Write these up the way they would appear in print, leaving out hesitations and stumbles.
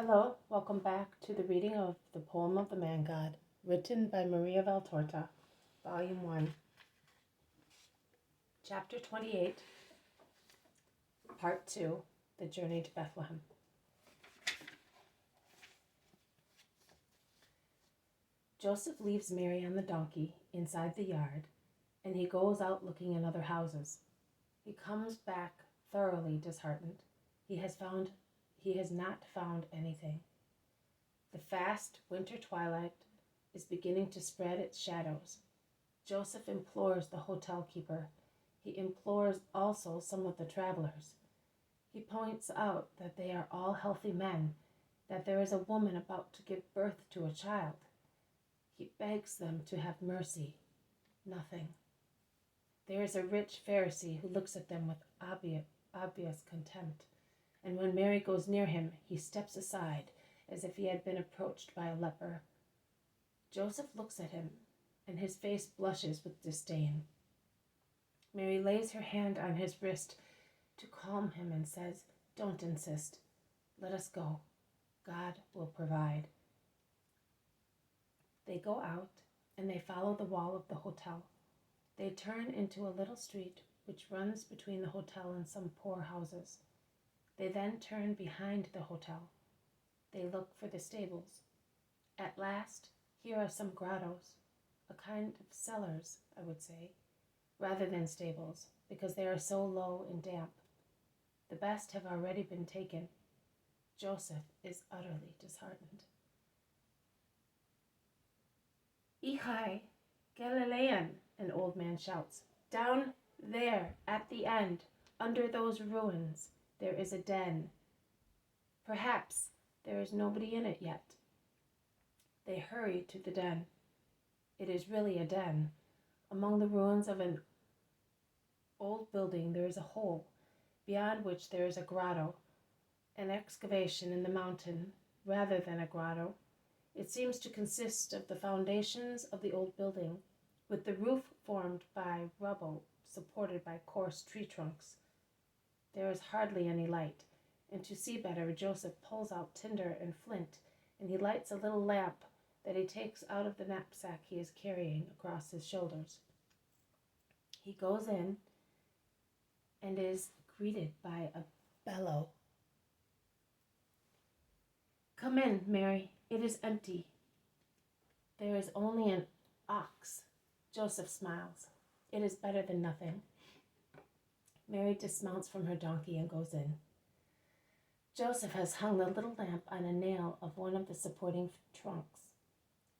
Hello, welcome back to the reading of The Poem of the Man God, written by Maria Valtorta, Volume 1, Chapter 28, Part 2, The Journey to Bethlehem. Joseph leaves Mary on the donkey inside the yard, and he goes out looking in other houses. He comes back thoroughly disheartened. He has not found anything. The fast winter twilight is beginning to spread its shadows. Joseph implores the hotel keeper. He implores also some of the travelers. He points out that they are all healthy men, that there is a woman about to give birth to a child. He begs them to have mercy. Nothing. There is a rich Pharisee who looks at them with obvious contempt, and when Mary goes near him, he steps aside as if he had been approached by a leper. Joseph looks at him, and his face blushes with disdain. Mary lays her hand on his wrist to calm him and says, "Don't insist. Let us go. God will provide." They go out, and they follow the wall of the hotel. They turn into a little street which runs between the hotel and some poor houses. They then turn behind the hotel. They look for the stables. At last, here are some grottos, a kind of cellars, I would say, rather than stables, because they are so low and damp. The best have already been taken. Joseph is utterly disheartened. "Ihai, Galilean," an old man shouts. "Down there, at the end, under those ruins, there is a den. Perhaps there is nobody in it yet." They hurry to the den. It is really a den. Among the ruins of an old building there is a hole, beyond which there is a grotto, an excavation in the mountain rather than a grotto. It seems to consist of the foundations of the old building, with the roof formed by rubble supported by coarse tree trunks. There is hardly any light, and to see better, Joseph pulls out tinder and flint, and he lights a little lamp that he takes out of the knapsack he is carrying across his shoulders. He goes in and is greeted by a bellow. "Come in, Mary. It is empty. There is only an ox." Joseph smiles. It is better than nothing. Mary dismounts from her donkey and goes in. Joseph has hung the little lamp on a nail of one of the supporting trunks.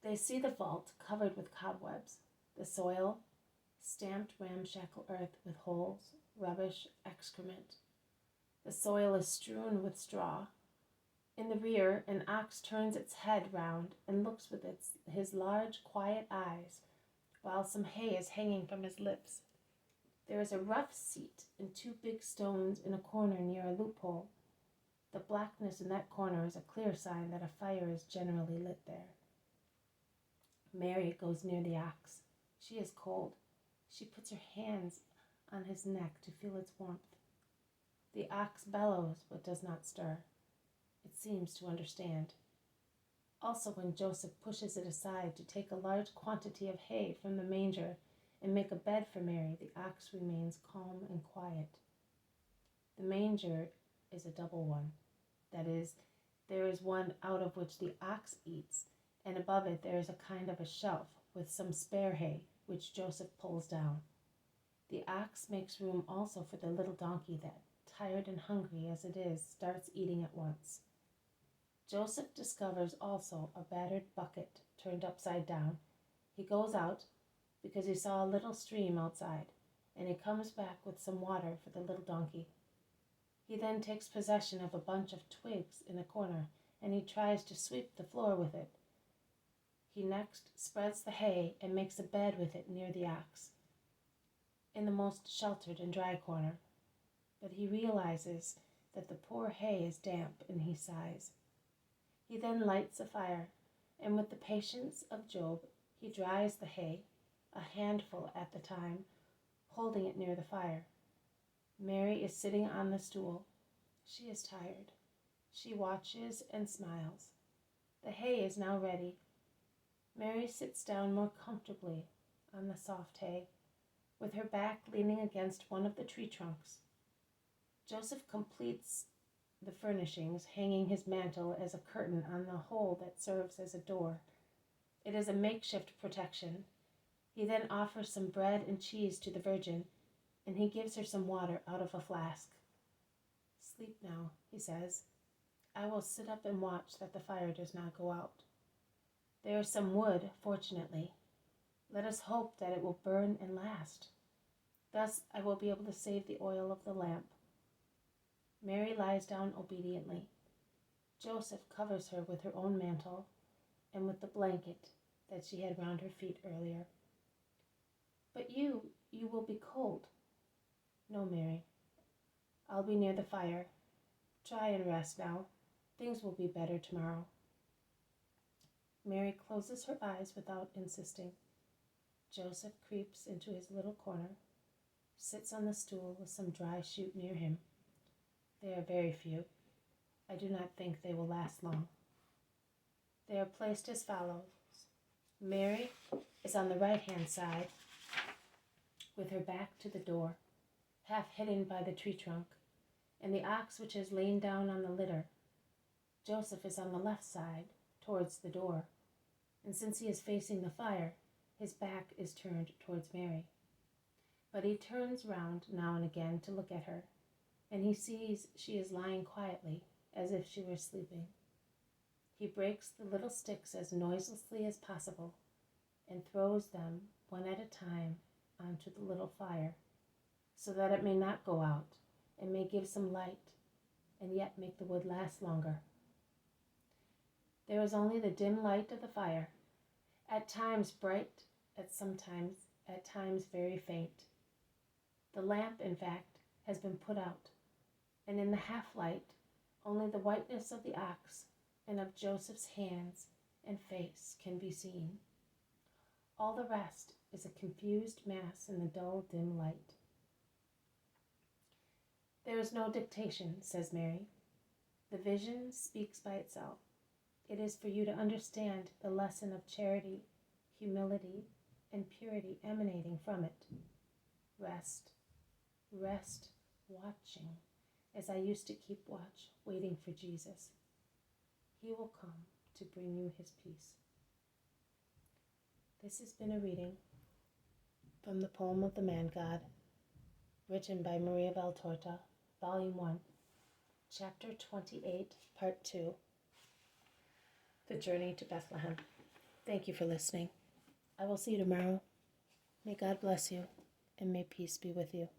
They see the vault covered with cobwebs, the soil, stamped ramshackle earth with holes, rubbish, excrement. The soil is strewn with straw. In the rear, an ox turns its head round and looks with his large, quiet eyes, while some hay is hanging from his lips. There is a rough seat and two big stones in a corner near a loophole. The blackness in that corner is a clear sign that a fire is generally lit there. Mary goes near the ox. She is cold. She puts her hands on his neck to feel its warmth. The ox bellows but does not stir. It seems to understand. Also, when Joseph pushes it aside to take a large quantity of hay from the manger and make a bed for Mary, the ox remains calm and quiet. The manger is a double one. That is, there is one out of which the ox eats, and above it there is a kind of a shelf with some spare hay, which Joseph pulls down. The ox makes room also for the little donkey that, tired and hungry as it is, starts eating at once. Joseph discovers also a battered bucket turned upside down. He goes out, because he saw a little stream outside, and he comes back with some water for the little donkey. He then takes possession of a bunch of twigs in a corner, and he tries to sweep the floor with it. He next spreads the hay and makes a bed with it near the ox, in the most sheltered and dry corner. But he realizes that the poor hay is damp, and he sighs. He then lights a fire, and with the patience of Job, he dries the hay, a handful at the time, holding it near the fire. Mary is sitting on the stool. She is tired. She watches and smiles. The hay is now ready. Mary sits down more comfortably on the soft hay, with her back leaning against one of the tree trunks. Joseph completes the furnishings, hanging his mantle as a curtain on the hole that serves as a door. It is a makeshift protection. He then offers some bread and cheese to the Virgin, and he gives her some water out of a flask. "Sleep now," he says. "I will sit up and watch that the fire does not go out. There is some wood, fortunately. Let us hope that it will burn and last. Thus I will be able to save the oil of the lamp." Mary lies down obediently. Joseph covers her with her own mantle and with the blanket that she had round her feet earlier. "But you will be cold." "No, Mary. I'll be near the fire. Try and rest now. Things will be better tomorrow." Mary closes her eyes without insisting. Joseph creeps into his little corner, sits on the stool with some dry shoot near him. They are very few. I do not think they will last long. They are placed as follows. Mary is on the right-hand side, with her back to the door, half hidden by the tree trunk, and the ox which has lain down on the litter. Joseph is on the left side, towards the door, and since he is facing the fire, his back is turned towards Mary. But he turns round now and again to look at her, and he sees she is lying quietly, as if she were sleeping. He breaks the little sticks as noiselessly as possible, and throws them, one at a time, onto the little fire, so that it may not go out, and may give some light, and yet make the wood last longer. There is only the dim light of the fire, at times bright, at times very faint. The lamp, in fact, has been put out, and in the half-light, only the whiteness of the ox and of Joseph's hands and face can be seen. All the rest is a confused mass in the dull, dim light. "There is no dictation," says Mary. "The vision speaks by itself. It is for you to understand the lesson of charity, humility, and purity emanating from it. Rest, rest, watching, as I used to keep watch, waiting for Jesus. He will come to bring you his peace." This has been a reading from the poem of the Man God, written by Maria Valtorta, Volume 1, Chapter 28, Part 2, The Journey to Bethlehem. Thank you for listening. I will see you tomorrow. May God bless you, and may peace be with you.